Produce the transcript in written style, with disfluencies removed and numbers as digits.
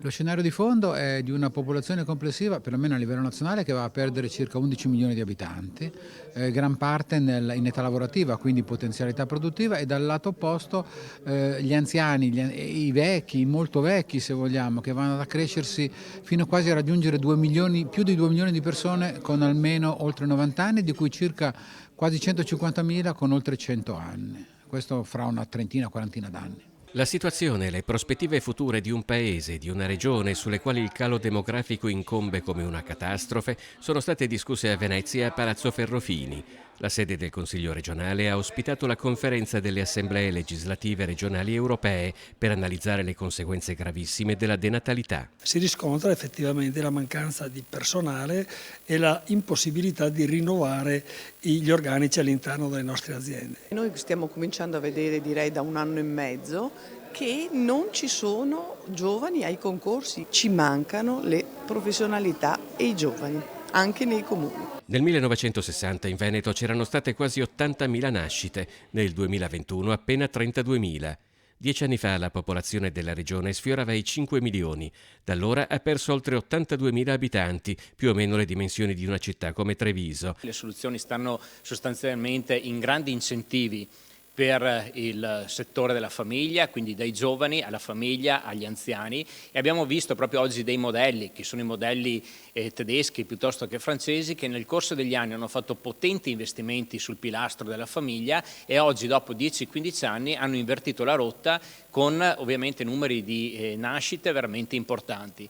Lo scenario di fondo è di una popolazione complessiva, perlomeno a livello nazionale, che va a perdere circa 11 milioni di abitanti, gran parte in età lavorativa, quindi potenzialità produttiva, e dal lato opposto gli anziani, i vecchi, i molto vecchi se vogliamo, che vanno ad accrescersi fino quasi a raggiungere 2 milioni, più di 2 milioni di persone con almeno oltre 90 anni, di cui circa quasi 150.000 con oltre 100 anni. Questo fra una trentina, quarantina d'anni. La situazione e le prospettive future di un paese, di una regione sulle quali il calo demografico incombe come una catastrofe sono state discusse a Venezia a Palazzo Ferrofini. La sede del Consiglio regionale ha ospitato la conferenza delle assemblee legislative regionali europee per analizzare le conseguenze gravissime della denatalità. Si riscontra effettivamente la mancanza di personale e la impossibilità di rinnovare gli organici all'interno delle nostre aziende. Noi stiamo cominciando a vedere, direi da un anno e mezzo, che non ci sono giovani ai concorsi, ci mancano le professionalità e i giovani, anche nei comuni. Nel 1960 in Veneto c'erano state quasi 80.000 nascite, nel 2021 appena 32.000. 10 anni fa la popolazione della regione sfiorava i 5 milioni. Da allora ha perso oltre 82.000 abitanti, più o meno le dimensioni di una città come Treviso. Le soluzioni stanno sostanzialmente in grandi incentivi per il settore della famiglia, quindi dai giovani alla famiglia, agli anziani, e abbiamo visto proprio oggi dei modelli, che sono i modelli tedeschi piuttosto che francesi, che nel corso degli anni hanno fatto potenti investimenti sul pilastro della famiglia e oggi dopo 10-15 anni hanno invertito la rotta con ovviamente numeri di nascite veramente importanti.